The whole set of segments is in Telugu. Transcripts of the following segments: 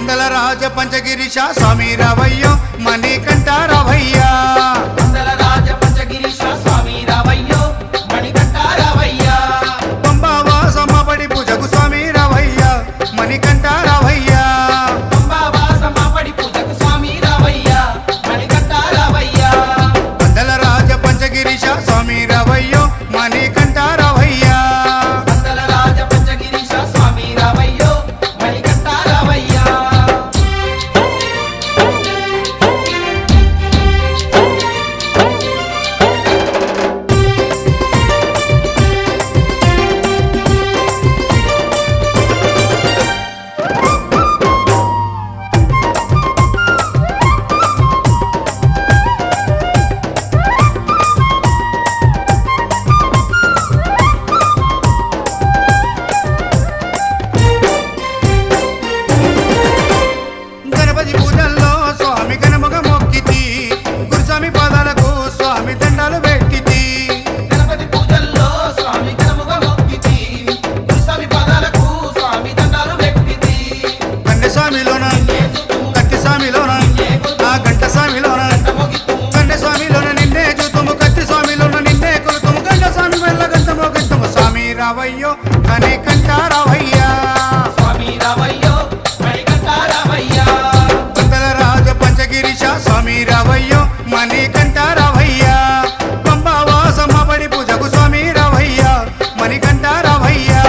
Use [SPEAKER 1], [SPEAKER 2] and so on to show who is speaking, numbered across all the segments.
[SPEAKER 1] పందల రాజ పంచగిరీశ స్వామి రావయ్యో మణికంఠ రావయ్యా
[SPEAKER 2] పందల రాజ పంచగిరీశ స్వామి రావయ్యో మణికంఠ రావయ్యా
[SPEAKER 1] పంబావాసమ్మ పడి పూజకు స్వామి రావయ్యా మణికంఠ రావయ్యా
[SPEAKER 2] పంబావాసమ్మ పడి పూజకు స్వామి రావయ్యా మణికంఠ రావయ్యా
[SPEAKER 1] పందల రాజ పంచగిరీశ స్వామి రావయ్యో మణికంఠ రావయ్యా
[SPEAKER 2] పందల రాజ పంచగిరీశ స్వామి రావయ్యో మణికంఠ రావయ్యా
[SPEAKER 1] గణపతి పూజల్లో స్వామి గణముగ మొక్కితి గురుస్వామి పాదాలకు స్వామి దండాలు పెట్టితి
[SPEAKER 2] గణపతి పూజల్లో స్వామి గణముగా మొక్కితి గురుస్వామి పాదాలకు స్వామి దండాలు పెట్టితి
[SPEAKER 1] కన్నెస్వామిలోన కత్తి స్వామిలోన ఆ గంట స్వామిలోన కన్నె స్వామిలోన నిన్నే చూతుము కత్తి స్వామిలోన నిన్నే కొలుతుము గంట స్వామి మెల్ల గంటము గంటము స్వామి రావయ్యో మణికంఠ రావయ్యా
[SPEAKER 2] స్వామి రావయ్యో మణికంఠ రావయ్యా
[SPEAKER 1] పందల రాజ పంచగిరీశ స్వామి రావయ్యో మణికంఠ రావయ్యా పంబావాసమ్మ పడి పూజకు స్వామి రావయ్యా మణికంఠ రావయ్యా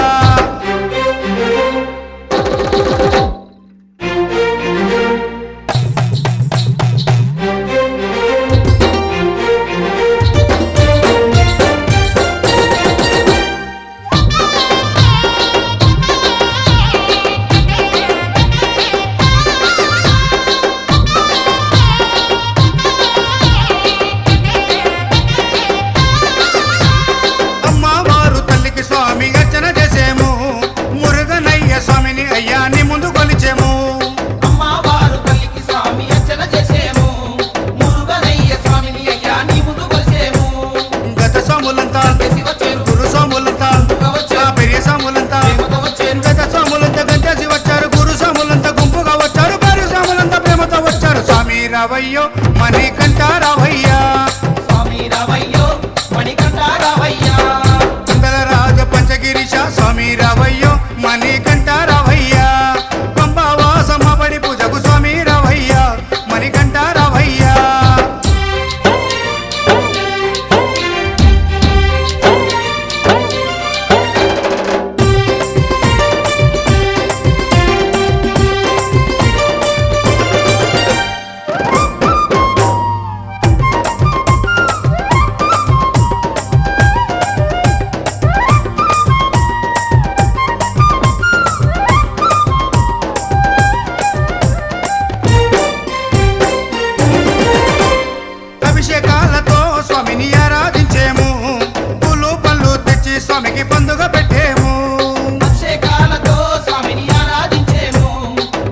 [SPEAKER 1] అమ్మవారు తల్లికి స్వామి అర్చన చేసేము మురుగనయ్య స్వామిని అయ్యాన్ని ముందు కొలిచేము
[SPEAKER 2] అమ్మవారు తల్లికి స్వామి అర్చన చేసేము మురుగనయ్య స్వామిని అయ్యా నీ ముందు కొలిసేము
[SPEAKER 1] గత స్వాములంతా
[SPEAKER 2] చేసి వచ్చేరు
[SPEAKER 1] గురు స్వాములంతా ఆ పెరియ స్వాములంతా
[SPEAKER 2] ప్రేమతో వచ్చేరు
[SPEAKER 1] గత స్వాములంతా గంటేసి వచ్చారు గురు స్వాములంతా గుంపుగా వచ్చారు పెరియ స్వాములంతా ప్రేమతో వచ్చారు స్వామి రావయ్యో మణికంఠ రావయ్యా
[SPEAKER 2] స్వామి రావయ్యో మణికంఠ రావయ్యా
[SPEAKER 1] పందల రాజ పంచగిరీశ స్వామి రావయ్యో మణికంఠ రావయ్యా పంబావాసమ్మ పడి పూజకు స్వామి రావయ్యా మణికంఠ రావయ్యా అభిషేకాలతో స్వామిని ఆరాధించేము పూలు పళ్ళు తెచ్చి స్వామికి పండుగ పెట్టేము
[SPEAKER 2] అభిషేకాలతో స్వామిని ఆరాధించేము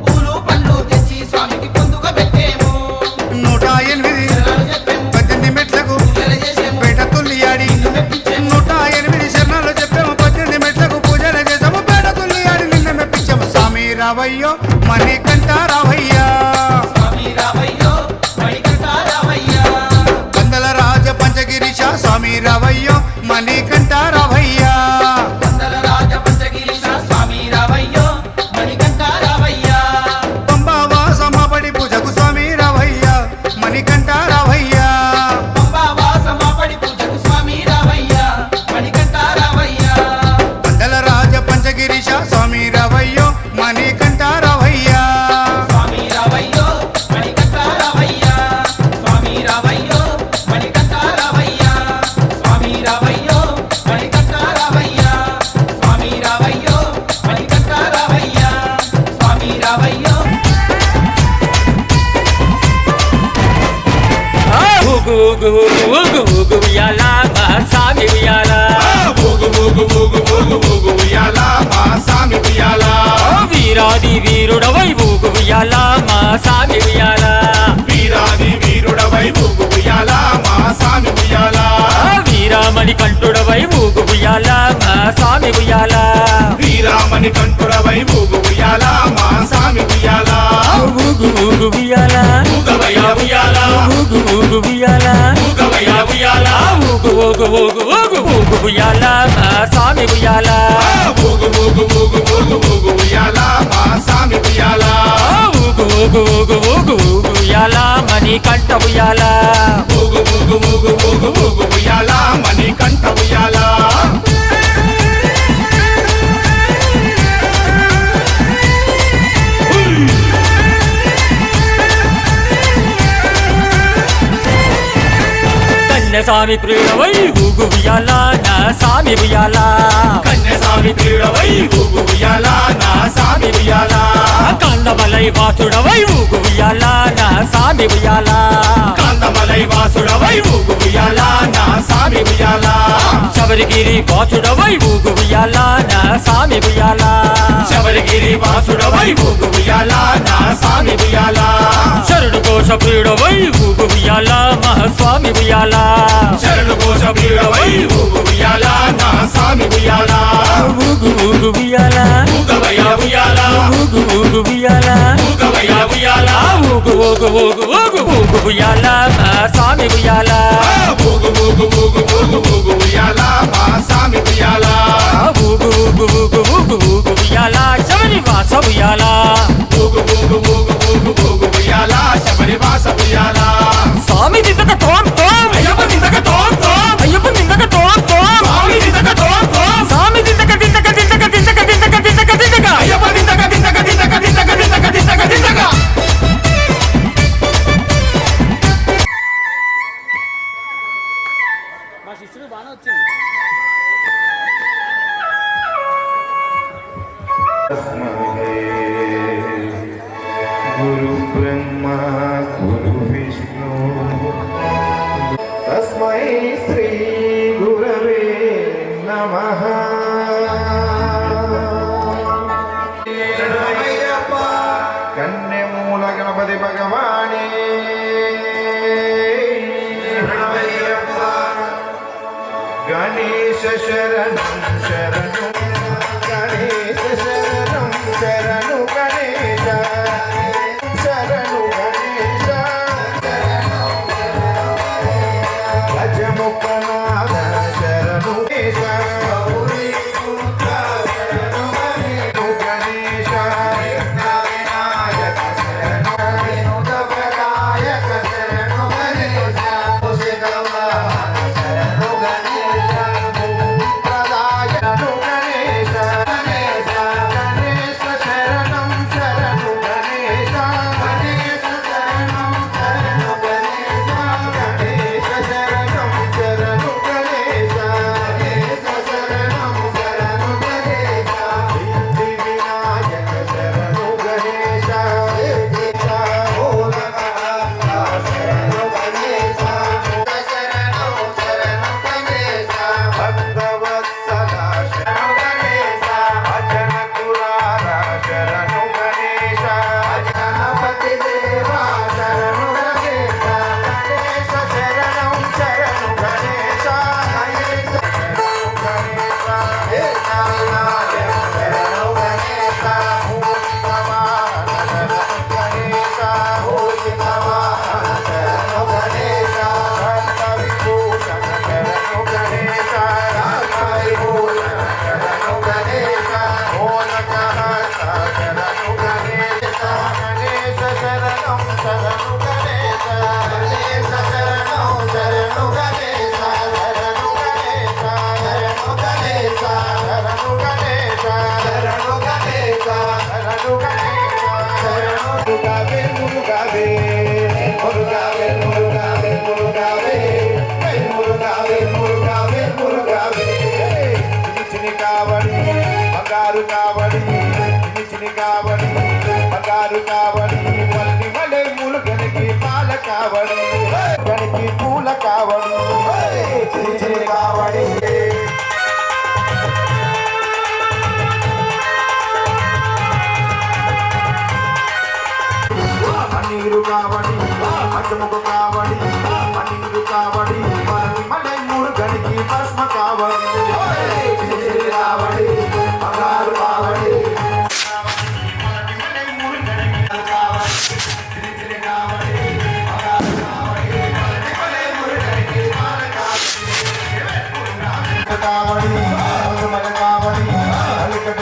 [SPEAKER 2] పూలు పండ్లు తెచ్చి స్వామికి పొందుక పెట్టేము
[SPEAKER 1] 108
[SPEAKER 2] శరణాలు చెప్పేము
[SPEAKER 1] 18 మెట్లకు
[SPEAKER 2] పూజలు చేసేము
[SPEAKER 1] పేట తుల్లియాడి
[SPEAKER 2] నిన్ను మెప్పించేము
[SPEAKER 1] 108 శరణాలు చెప్పాము 18 మెట్లకు పూజలు చేసాము పేట తుల్లియాడి నిన్న మెప్పించాము స్వామి రావయ్యో మణికంఠ రావయ్యా
[SPEAKER 2] స్వామి రావయ్యో మణికంఠ రావయ్యా
[SPEAKER 1] పందల రాజ పంచగిరీశ స్వామి రావయ్యో మణికంఠ రావయ్యా
[SPEAKER 2] పందల రాజ పంచగిరీశ స్వామి రావయ్యో మణికంఠ రావయ్యా
[SPEAKER 1] పంబావాసమ్మ పడి పూజకు స్వామి రావయ్యా మణికంఠ రావయ్యా
[SPEAKER 2] పంబావాసమ్మ పడి పూజకు స్వామి రావయ్యా మణికంఠ రావయ్యా
[SPEAKER 1] పందల రాజ పంచగిరీశ స్వామి రావయ్యో మణికంఠ రావయ్యా
[SPEAKER 2] స్వామి రావయ్యో మణికంఠ రావయ్యా స్వామి రావయ్యో మణికంఠ రావయ్యా స్వామి రావయ్యో మణికంఠ రావయ్యా స్వామి రావయ్యో మణికంఠ రావయ్యా స్వామి రావయ్యో
[SPEAKER 3] ఊగు ఊగు ఊగు ఊగు ఉయ్యాల మా సామి ఉయ్యాల
[SPEAKER 4] ఊగు ఊగు ఊగు ఊగు ఊగు ఉయ్యాల మా సామి ఉయ్యాల
[SPEAKER 3] వీరాది వీరుడవై ఊగు ఉయ్యాల మా సామి ఉయ్యాల
[SPEAKER 4] వీరాది వీరుడవై ఊగు ఉయ్యాల మా సామి ఉయ్యాల
[SPEAKER 3] వీరామణి కంఠుడవై ఊగు ఉయ్యాల మా సామి ఉయ్యాల
[SPEAKER 4] వీరామణి కంఠుడవై ఊగు ఉయ్యాల మా సామి ఉయ్యాల
[SPEAKER 3] ఊగు ఉయ్యాల
[SPEAKER 4] ఊగవయ్యా ఉయ్యాల
[SPEAKER 3] ఊగు ఉయ్యాల
[SPEAKER 4] ఊగవయ్యా ఉయ్యాల
[SPEAKER 3] ఊగు ఊగు ఊగు ఊగు ఊగు ఉయ్యాల మా స్వామి ఉయ్యాల
[SPEAKER 4] ఊగు ఊగు ఊగు ఊగు ఊగు ఉయ్యాల మా స్వామి ఉయ్యాల
[SPEAKER 3] ఊగు ఊగు ఊగు ఊగు ఊగు ఉయ్యాల మణి కంఠ ఉయ్యాల
[SPEAKER 4] ఊగు ఊగు ఊగు ఊగు ఊగు ఉయ్యాల మణి కంఠ ఉయ్యాల
[SPEAKER 3] కన్యస్వామి ప్రియుడవై ఊగు ఉయ్యాల నా స్వామి ఉయ్యాల
[SPEAKER 4] కన్యస్వామి ప్రియుడవై ఊగు ఉయ్యాల నా స్వామి ఉయ్యాల
[SPEAKER 3] కందమలై వాసుడవై ఊగు ఉయ్యాల నా స్వామి ఉయ్యాల
[SPEAKER 4] కాంతమలై వాసుడవై ఊగు ఉయ్యాల నా స్వామి ఉయ్యాల
[SPEAKER 3] శబరిగిరి వాసుడవై ఊగు ఉయ్యాల నా స్వామి ఉయ్యాల
[SPEAKER 4] శబరిగిరి వాసుడవై ఊగు ఉయ్యాల నా స్వామి ఉయ్యాల
[SPEAKER 3] శరణు కోశ ప్రియుడవై ఊగు ఉయ్యాల మహాస్వామి ఉయ్యాల
[SPEAKER 4] శరణు కోశ ప్రియుడవై ఊగు ఉయ్యాల నా స్వామి ఉయ్యాల
[SPEAKER 3] ఊగు ఊగు ఉయ్యాల
[SPEAKER 4] ఊగవయ్యా ఉయ్యాల
[SPEAKER 3] ఊగు ఊగు ఉయ్యాల
[SPEAKER 4] ఊగవయ్యా ఉయ్యాల
[SPEAKER 3] ఊగు ఊగు ఊగు ఊగు ఊగు ఉయ్యాల మా స్వామి ఉయ్యాల
[SPEAKER 4] ఊగు ఊగు ఊగు ఊగు ఊగు ఉయ్యాల మా స్వామి ఉయ్యాల
[SPEAKER 3] ఊగు ఊగు ఊగు ఊగు ఊగు ఉయ్యాల శబరి వాస ఉయ్యాల
[SPEAKER 4] ఊగు ఊగు ఊగు ఊగు ఊగు ఉయ్యాల శబరి వాస ఉయ్యాల
[SPEAKER 3] స్వామి దిద్దక తోం తోం
[SPEAKER 4] అయ్యప్ప నిందక తోం తోం
[SPEAKER 3] అయ్యప్ప దిద్దక తోం తోం
[SPEAKER 4] స్వామి నిందక తోం తోం
[SPEAKER 3] స్వామి దిద్దక దిద్దక దిద్దక దిద్దక దిద్దక దిద్దక దిద్దక
[SPEAKER 4] అయ్యప్ప నిందక దిందక దిందక దిందక దిందక దిందక దిందక
[SPEAKER 5] गुरु ब्रह्मा गुरु विष्णु तस्मै श्री गुरवे नमः कन्यमूल गणपति भगवाने गणेश शरणं शरणु गणेश शरणं शरणु गणेश शरणु गणेश गजमुखनाथ शरणु गणेश गणेश विघ्नविनायक शरणु विघ्नप्रदायक शरणु गणेश शरणु गणेश मुक्तिप्रदायक गणेश गणेश गणेश शरणं शरणु गणेश गणेश शरणं शरणु गणेश गणेश शरणं शरणु गणेश गणेश शरणं शरणु गणेश सिद्धिविनायक शरणु गणेश सिद्धेश भोलकः शरणु गणेश शरणं शरणु गणेश भक्तवत्सला शरणु गणेश अजन कुरारा शरणु गणेश अजनपति देवा शरणु गणेश गणेश शरणं शरणु गणेश गणेश शरणु गणेश हे नारायण शरणु गणेश मूर्तिवाहन शरणु गणेश मूर्तिवाहन शरणु गणेश भक्तविभूषण शरणु गणेश रामविभूषण शरणु गणेश मोदकहस्त शरणु गणेश गणेश शरणं शरणु गणेश गणेश शरणं शरणु गणेश शरणु गणेश शरणु गणेश शरणु गणेश शरणु गणेश शरणु गणेश शरणु मुरुगावे मुरुगावे मुरुगावे मुरुगावे मुरुगावे मुरुगावे मुरुगावे मुरुगावे చిన్ని కావడి బంగారు కావడి చిన్ని కావడి బంగారు కావడి మల్లి మలై మూల గనికి పాల కావడి గనికి పూల కావడి చిన్ని కావడి అన్నీరు కావడి పంచముఖ కావడి అన్నీరు కావడి మల్లి మలై మూల గనికి భస్మ కావడి చిన్ని కావడి బంగారు కావడి కావడి మగ కావడి అలికట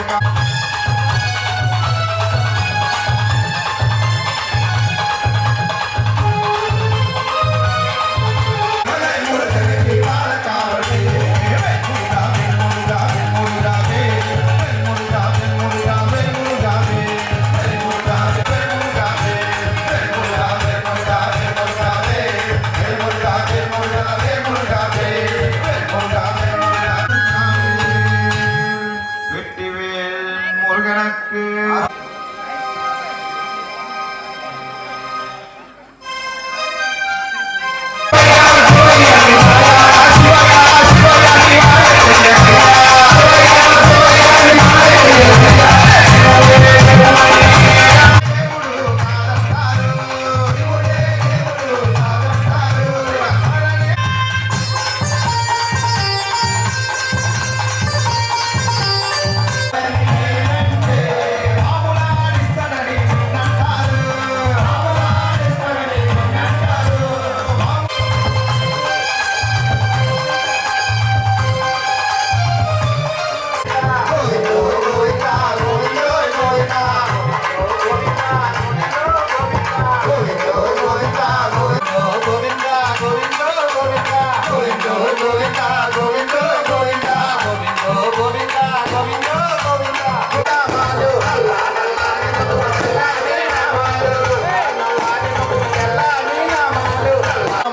[SPEAKER 5] வெட்டிவேல் முருகனுக்கு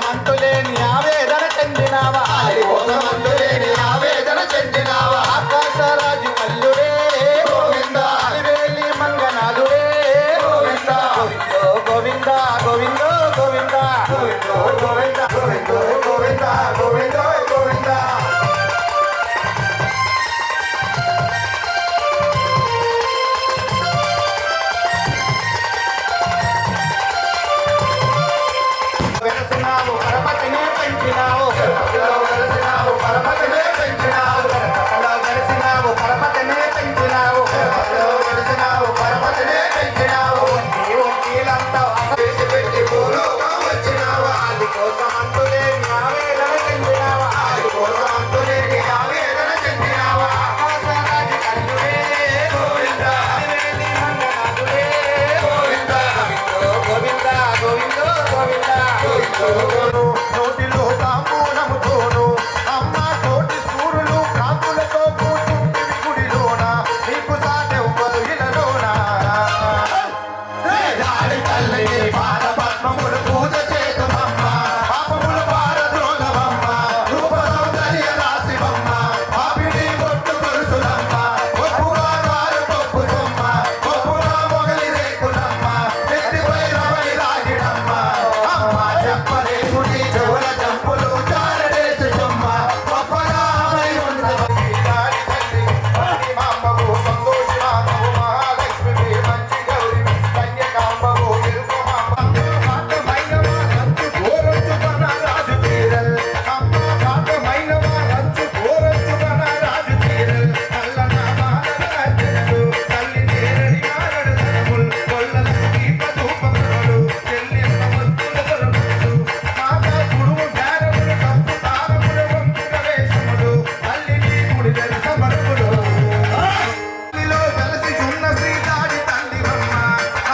[SPEAKER 5] మంతులేని ఆవేదన చెందినావా మంతులేని ఆవేదన చెందినావా ఆకాశరాజు మల్లుడే గోవింద అలివేలి మంగనాథుడే గోవింద గోవింద గోవింద గోవింద గోవింద గోవింద గోవింద గోవింద గోవింద గోవింద వెలసినావు పరపతినే పెంచినావు వెలసినావు పరపతినే పెంచినావు వెలసినావు పరపతినే పెంచినావు వెలసినావు పరపతినే పెంచినావు ఒంటీలంతా పెట్టి భూలోకం వచ్చినావు అది కోసం అంతులేని ఆవేదన చెందినావా అది కోసం అంతులేని ఆవేదన చెందినావా ఆకాశరాజు కల్లుడే గోవింద అలివేలి మంగనాథుడే గోవింద గోవింద గోవింద గోవింద నోటిలో తాంబూలముతోను అమ్మ కోటి సూరులు కాకులతో కూర్చుంటివి గుడిలోన నీకు సాటెవ్వరు ఇలలోన దాడి తల్లిని పాద పద్మములు పూజ చేతుమమ్మ పాపములు పారద్రోలవమ్మ రూప సౌందర్య రాశివమ్మ పాపిడి బొట్టు గొలుసులమ్మ ఒప్పుగా కారు పప్పు సొమ్మ ఒప్పుగా మొగలి రేకులమ్మ నెత్తిపై రవై రాగిడమ్మ అమ్మ చెప్పలేము నీ చెవుల చంపులు చారడేసి సొమ్మ గొప్పగామై ఉండవని దాడి తల్లి వాడి మాంబవు సంతోషి మాతవు మహాలక్ష్మి మంచి గౌరి కన్యకాంబవు ఇరుకు మాంబ మాట మైనవా రంచు గోరంచు కన రాజు తీరల్ అమ్మ మాట మైనవా రంచు గోరంచు కన రాజు తీరల్ నల్లన మానరాజనులు తల్లి నేరడి మారడదనముల్ కొల్లలకు దీప ధూపములు చెల్లెమ్మ వస్తుల కొలములు మాత గురువు జ్ఞానములు తప్పు తారములు వంతుల వేషములు తల్లిని గుడి సమర్పులు పల్లిలో వెలసి ఉన్న శ్రీదాడి తల్లివమ్మ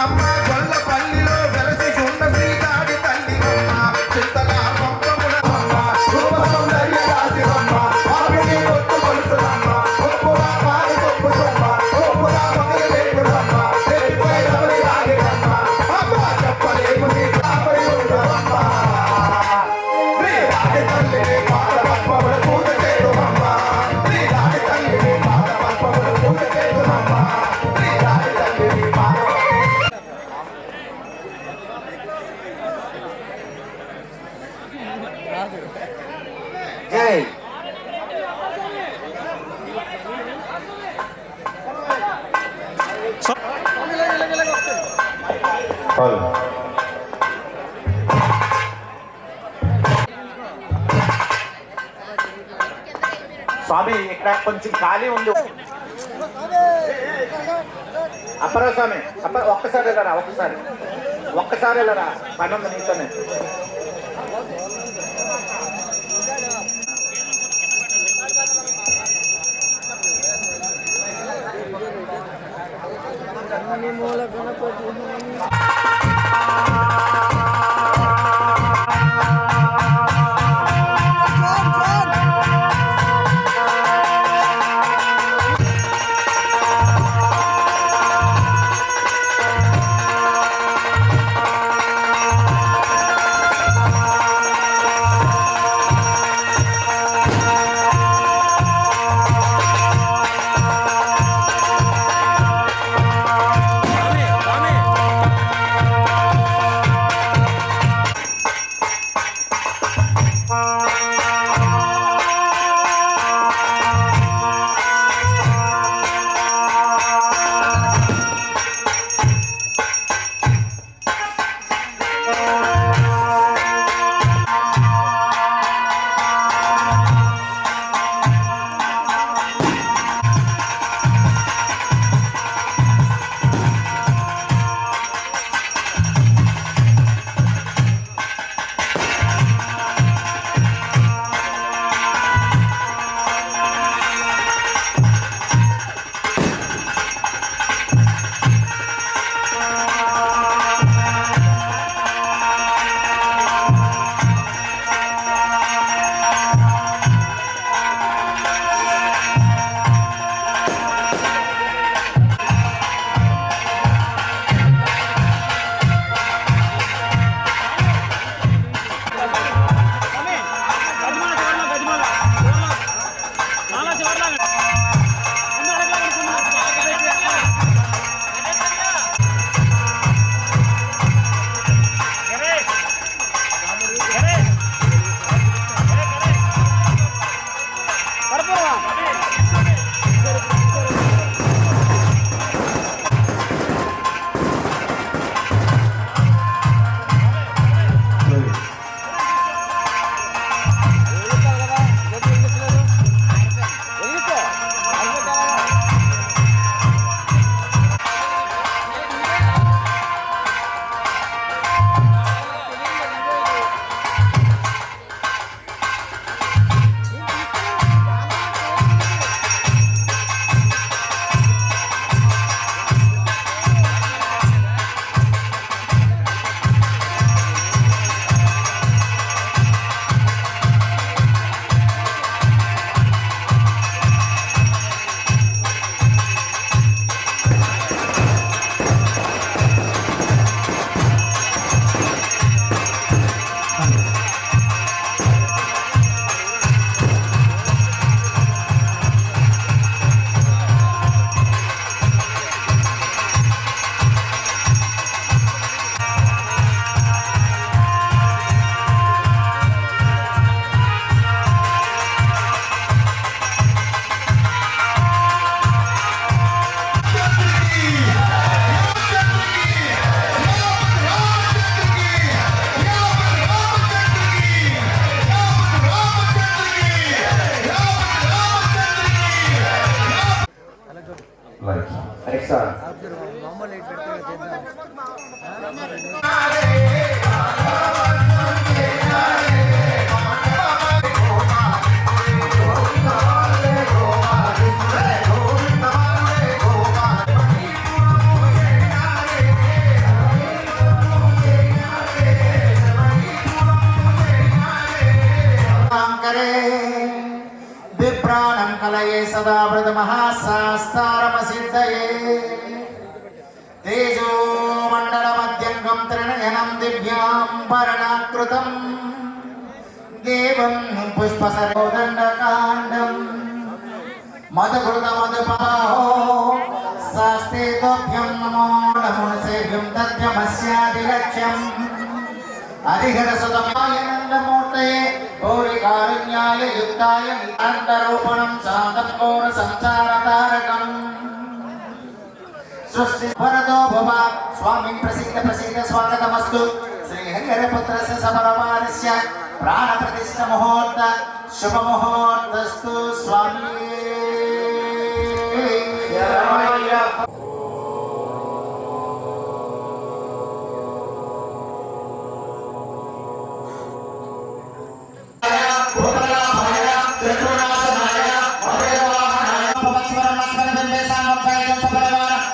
[SPEAKER 5] అమ్మ గొల్లపల్లిలో వెలసి ఉన్న శ్రీదాడి తల్లివమ్మ చింతల వంశములమ్మ రూప సౌందర్య రాశివమ్మ పాపిడి ఒట్టు కొలుసులమ్మ ఒప్పుగా పాలు కొప్పు సొమ్మ ఒప్పుగా మొగలి రేకులమ్మ చెట్టిపై రవలి రాగిడమ్మ అమ్మ చెప్పలేము నీ కాపై ఉండవమ్మ శ్రీదాడి తల్లిని పాద పద్మములు పూజ చేయుమమ్మ శ్రీదాడి తల్లిని పాద పద్మములు పూజ చేయుమమ్మ శ్రీదాడి తల్లిని పాద జై స్వామి ఇక్కడ కొంచెం ఖాళీ ఉంది అప్పరా స్వామి ఒక్కసారి వెళ్ళరా ఒక్కసారి వెళ్ళరా పని ఉంది నీతోనే
[SPEAKER 6] विप्राणं कलये सदा वृतमहाशास्तारमसिद्धये तेजो मण्डलमध्यङ्गं त्रिनयनं दिव्याम्बरणाकृतं देवं पुष्पसरोदण्डकाण्डं मधुकृतमधुपाहो शास्ते तोभ्यं नमो नमोसेभ्यं तद्यमस्यादिलक्ष्यम् हरिहरसुतमायनन्दमूर्तये गौरिकारुण्याय युक्ताय नितान्तरूपणं शान्तघोर संसारतारकम् सृष्टि भरतो भव स्वामी प्रसिद्ध स्वागतमस्तु श्रीहरिहरपुत्रस्य समरमानस्य प्राणप्रतिष्ठ मुहूर्त शुभमुहूर्तस्तु स्वामी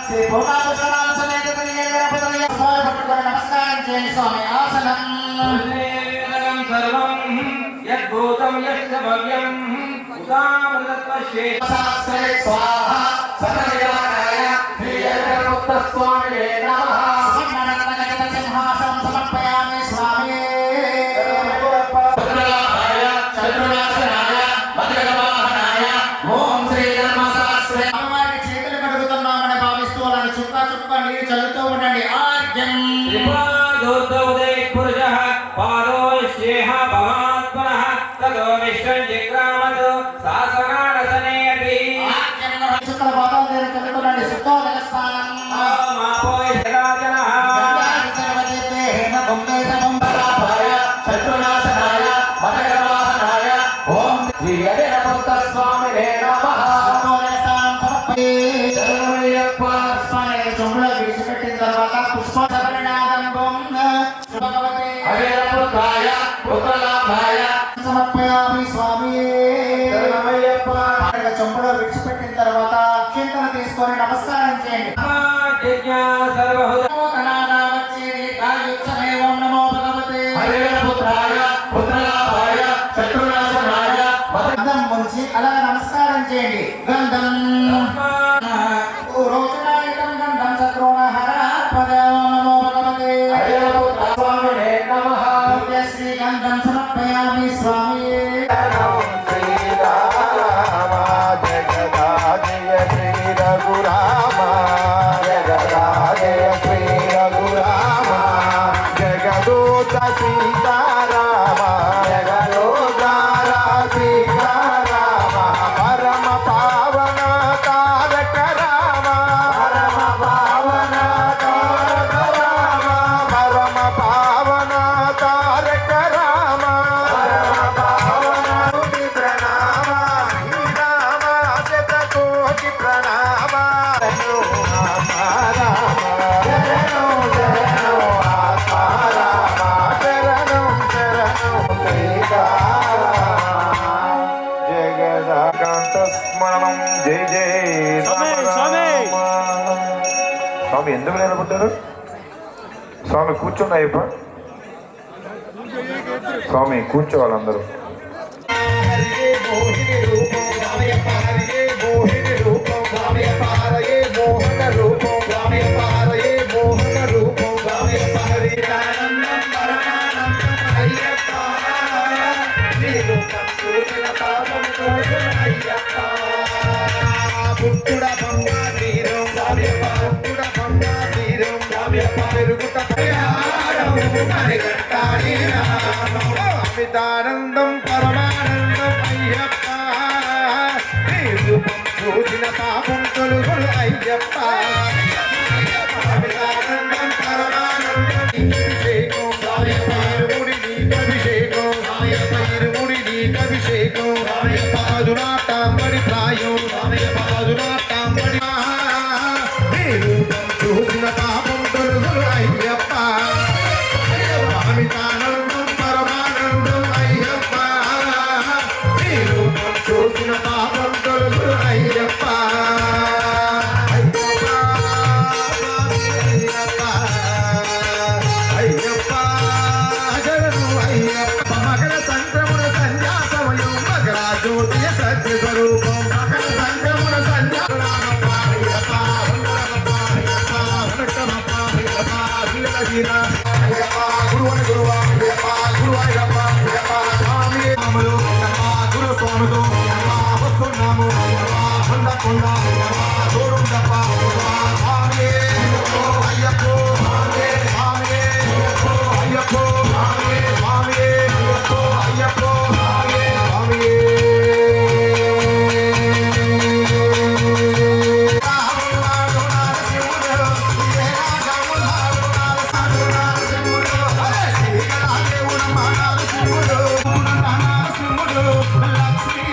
[SPEAKER 6] श्री भोगा చేయండి స్వామి ఆసనం
[SPEAKER 2] వేదం సర్వం యద్భూతం యస్య భవ్యం ఉదామృతత్వశేష
[SPEAKER 6] శాస్త్రే స్వాహ సకలయానాయ శ్రీయర్ముక్త స్వామినే నమః సువర్ణరత్నగజ సింహాసనం సమర్పయామి స్వామి పుత్రలాభాయ చతుర్నాశనాయ భద్రగవాహనాయ ఓం శ్రీ ధర్మశాస్త్రే అమ్మవారికి చేతులు కడుగుతున్నామని భావిస్తూ అలాంటి చుక్క చుక్క నీరు చల్లుతూ ఉండండి ఆర్జం
[SPEAKER 2] త్రిపాదోదయ పురుషః పాదోశ్యేహ భవాత్మనః తదో విశ్వం జిగ్రామతు శాసనానసనేపి
[SPEAKER 6] చుక్కల పాదాల దగ్గర చల్లుతుండండి శుద్ధోదక స్నానం
[SPEAKER 2] మాపోయ రాజనః
[SPEAKER 6] విడిచిపెట్టిన తర్వాత సమర్పయామి స్వామి చెంబులో విడిచిపెట్టిన తర్వాత అక్షింతలు తీసుకొని నమస్కారం చేయండి గంధం ముంచి అలా నమస్కారం చేయండి గంధం రోచనాయుతం గంధం శత్రుణహర నమో భగవతే స్వామినే నమః శ్రీ గంధం సమర్పయామి స్వామి
[SPEAKER 5] జగదాజయ శ్రీ రఘురామ జగదాజయ శ్రీ రఘురామ జగదూత సీతారామ జగదోదార సీతారామ పరమ పావన తారక రామ పరమ పావన తారక రామ పరమ పావన తారక రామ పరమ పావన ప్రణామ రామ శతకోటి ప్రణామ జగదాకాంతస్మరణం జయ జయ స్వామి ఎందుకు నిలబడ్డారు స్వామి కూర్చోండి అయ్యప్ప స్వామి కూర్చోవాలందరూ
[SPEAKER 4] అమితానందం పరమానందం అయ్యప్ప నీ రూపం చూసిన పాపం తొలుగులు అయ్యప్ప అమితానందం పరమానందం అభిషేకం ఇరుముడి నీకభిషేకం ఇరుముడి నీకభిషేకం పాదునాటాంబడి ప్రాయం పాదునాటాంబడి నీ రూపం చూసిన పాపం తొలుగులు అయ్యప్ప అమితానందం పరమానందం అయ్యప్ప నీ రూపం చూసిన పాపం తొలుగులు అయ్యప్ప అయ్యప్ప శరణు అయ్యప్ప మకర సంక్రమణ సంధ్యా సమయం మకర జ్యోతియ సత్య స్వరూపం మకర సంక్రమణ సంధ్యా గురువని గురువా గురువాయ్యప్ప స్వామి నామలు గురు స్వామితో వస్తున్నాము కొండ చూడు తప్ప స్వామి అయ్యప్ప స్వామి అయ్యప్ప స్వామి అయ్యప్ప స్వామి లక్ష్మీ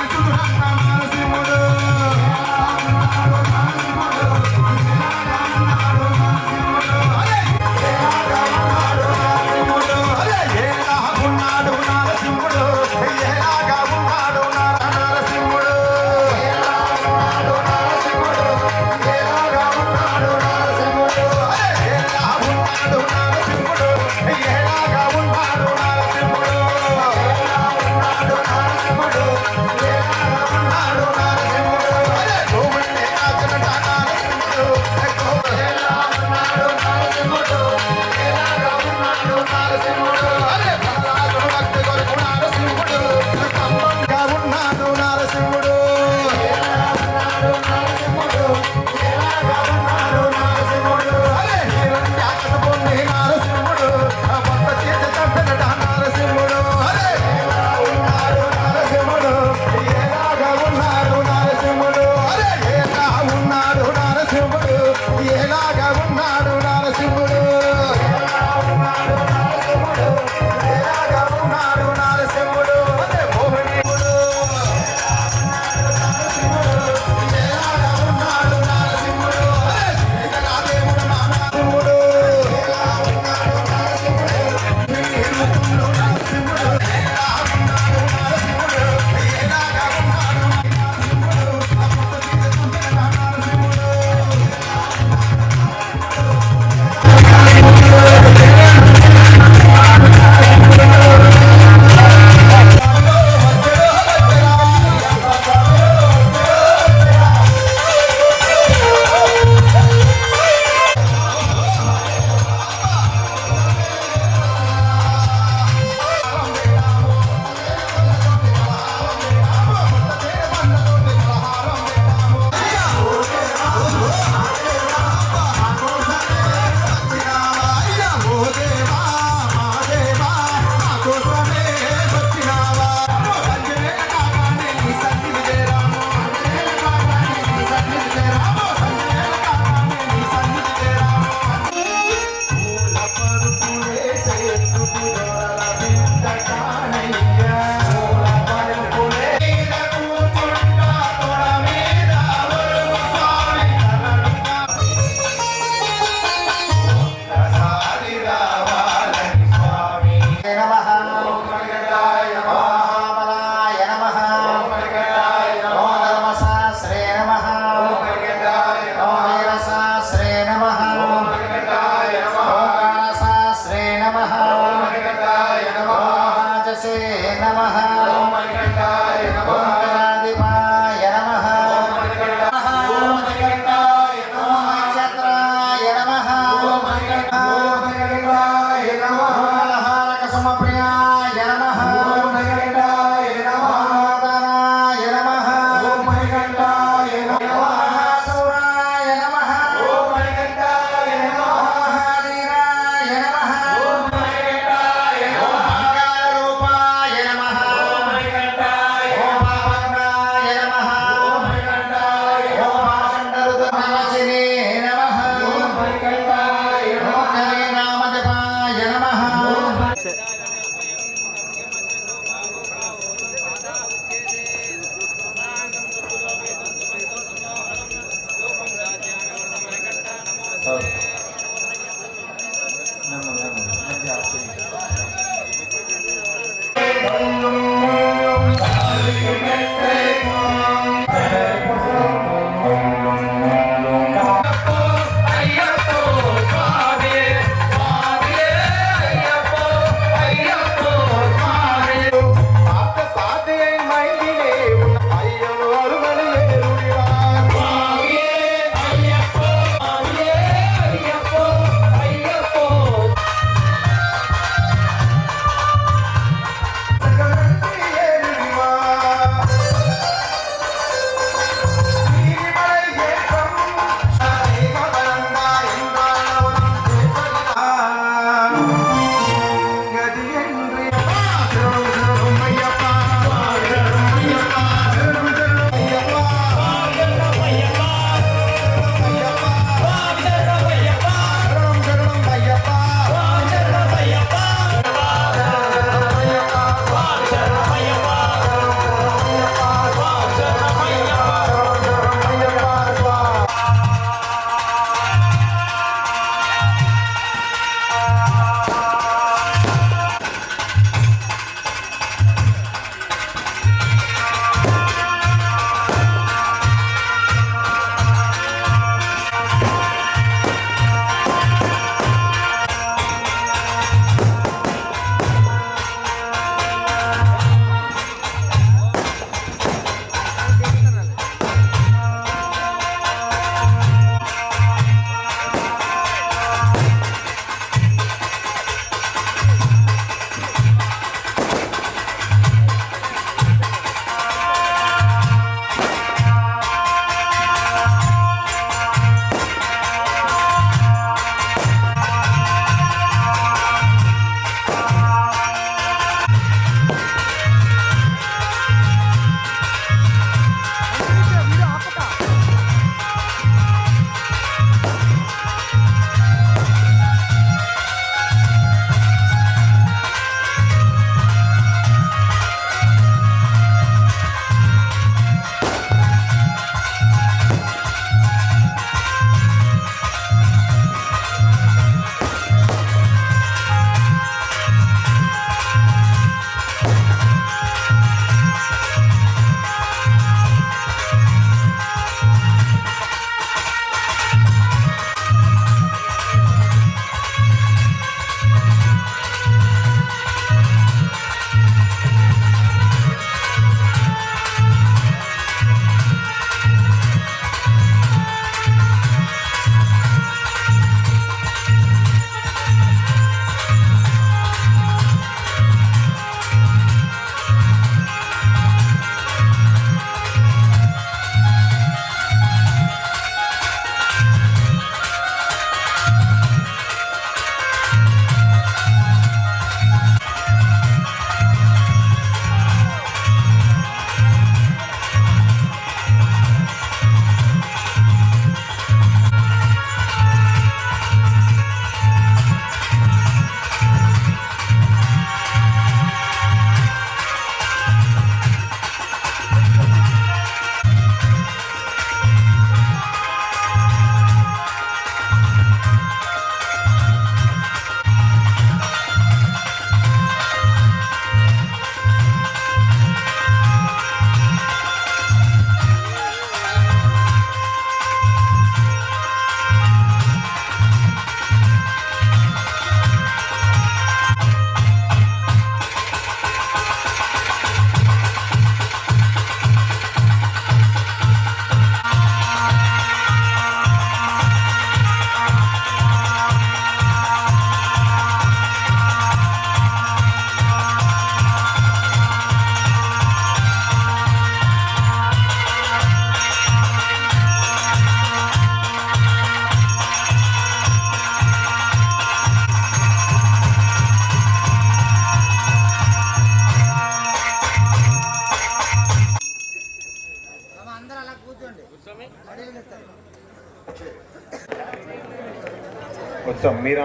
[SPEAKER 5] ఇష్టం మీరు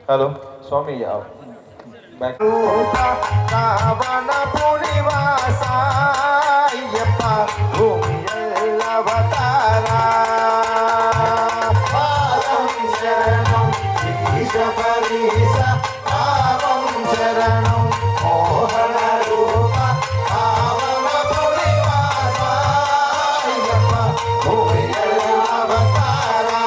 [SPEAKER 5] హలో స్వామి బ్యాక్
[SPEAKER 6] రావణ పుణివాస అయ్యప్ప భూమి ఎల్లవతారా పాదం శరణం ఈశపరీశ పాదం శరణం మోహన రూప పావన పుణివాస అయ్యప్ప భూమి ఎల్లవతారా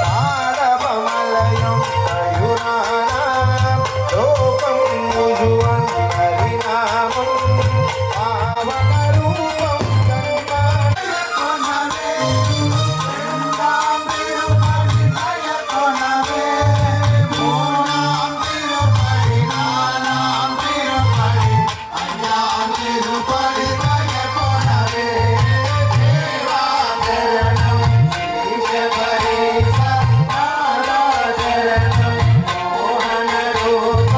[SPEAKER 6] తాడవమలయం దయునానాం లోకం ముజువన్ హరినామం పావన రూపం కన్మానకొనవే రెండాం తిరుపతి దయకొనవే మూడాం తిరుపతి నాలాం తిరుపతి అయ్యాం తిరుపతి దయకొనవే దేవా శరణం ఈశపరీశ నాదా శరణం మోహన రూప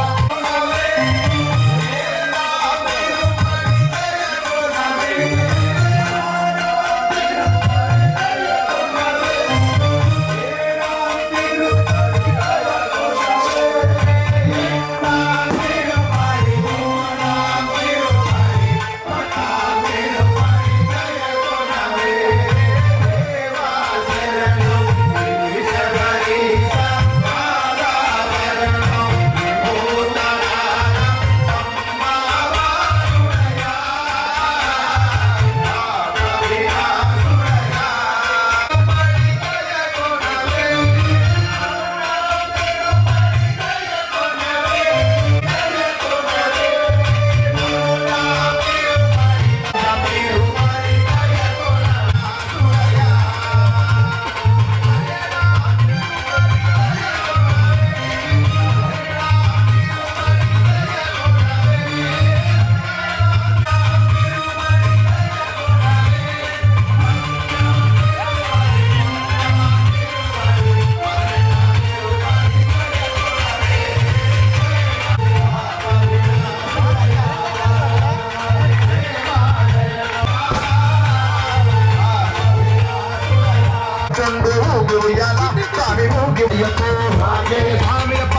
[SPEAKER 6] చందు ఊగుయాల స్వామి ఊగియకు రాగే స్వామియప్ప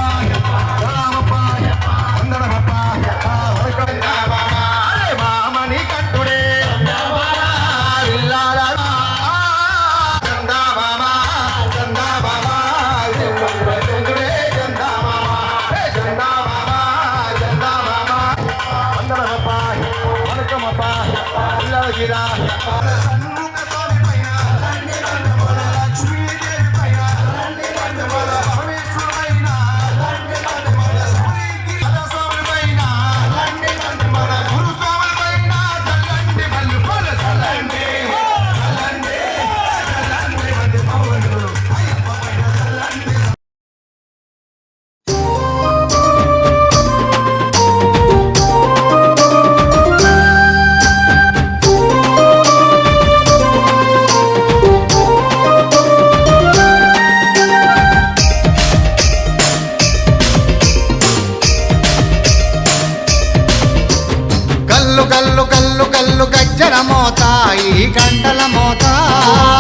[SPEAKER 6] రామప్ప వందనమప్ప అరే మామని కంటుడే
[SPEAKER 1] కల్లు కల్లు కల్లు గజ్జల మోత ఈ గంటల మోత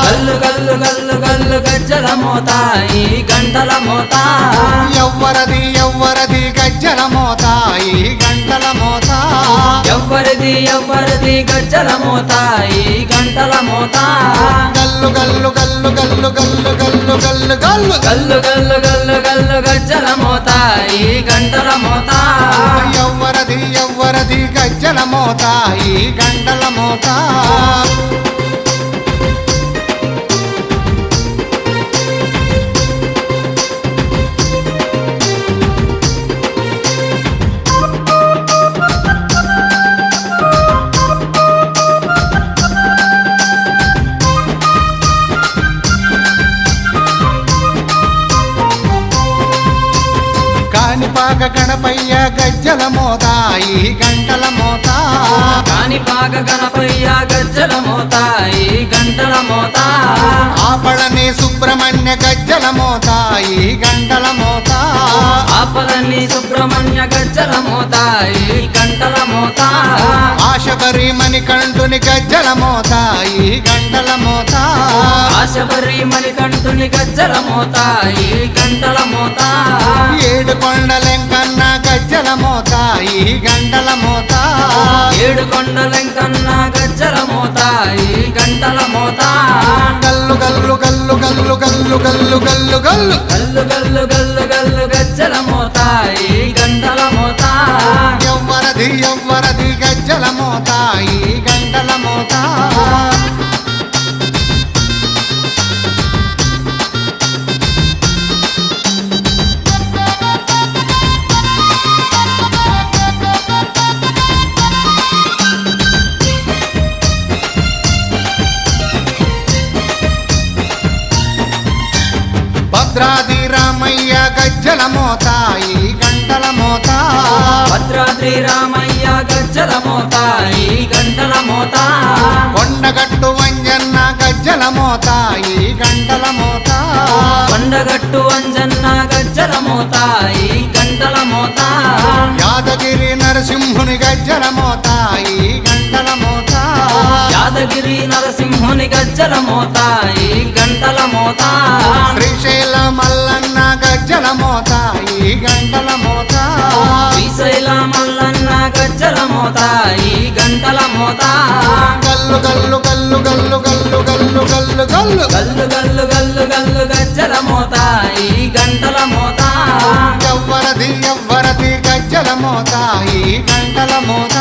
[SPEAKER 3] గల్లు గల్లు గల్లు గల్లు గజ్జల మోత ఈ గంటల మోత
[SPEAKER 1] ఎవ్వరది ఎవ్వరది గజ్జల మోత ఈ గంటల మోత
[SPEAKER 3] ఎవ్వరిది ఎవ్వరిది గజ్జల మోత ఈ గంటల మోత
[SPEAKER 1] గల్లు గల్లు గల్లు గల్లు గల్లు గల్లు గల్లు గల్లు
[SPEAKER 3] గల్లు గల్లు గల్లు గల్లు గజ్జల మోత ఈ గంటల మోత
[SPEAKER 1] ఎవ్వరది ఎవ్వరది గజ్జల మోత ఈ గంటల మోత కాణిపాక గణపయ్య గజ్జల మోత ఈ గంటల మోత
[SPEAKER 3] కాణిపాక గణపయ్య గజ్జల మోత ఈ గంటల మోత
[SPEAKER 1] ఆపళని సుబ్రహ్మణ్య గజ్జల మోత ఈ గంటల మోత
[SPEAKER 3] ఆపలని సుబ్రహ్మణ్య గజ్జల మోత ఈ గంటల మోత
[SPEAKER 1] ఆశబరి మణికంఠుని గజ్జల మోత ఈ గంటల మోత
[SPEAKER 3] ఆశబరి మణికంఠుని గజ్జల మోత ఈ గంటల మోత
[SPEAKER 1] ఏడు కొండలెంకన్న గజ్జల మోత ఈ గంటల మోత
[SPEAKER 3] ఏడు కొండలెంకన్న గజ్జల మోత ఈ గంటల మోత
[SPEAKER 1] గల్లు గల్లు గల్లు గల్లు గల్లు గల్లు గల్లు గల్లు
[SPEAKER 3] గల్లు గల్లు గల్లు గల్లు గజ్జల మోత ఈ గంటల మోత
[SPEAKER 1] ఎవ్వరది గజ్జల మోత ఈ గంటల మోత భద్రాది రామయ్య గజ్జల మోత ఈ గంటల మోత
[SPEAKER 3] భద్రాద్రి రామయ్య గజ్జల మోత ఈ గంటల మోత
[SPEAKER 1] కొండగట్టు వంజన్న గజ్జల మోత ఈ గంటల మోత
[SPEAKER 3] కొండగట్టు అంజన్న గజ్జల మోత ఈ గంటల మోత
[SPEAKER 1] యాదగిరి నరసింహుని గజ్జల మోత ఈ గంటల మోత
[SPEAKER 3] యాదగిరి నరసింహుని గజ్జల మోత ఈ గంటల మోత
[SPEAKER 1] శ్రీశైల మల్లన్న గజ్జల మోత ఈ గంటల మోత
[SPEAKER 3] శ్రీశైల మల్లన్న గజ్జల మోత ఈ గంటల మోత
[SPEAKER 1] గల్లు గల్లు గల్లు గల్లు గల్లు గల్లు గల్లు గల్లు
[SPEAKER 3] గల్లు గల్లు గల్లు గల్లు గజ్జల మోత ఈ గంటల మోత
[SPEAKER 1] ఎవ్వరది గజ్జల మోత ఈ గంటల మోత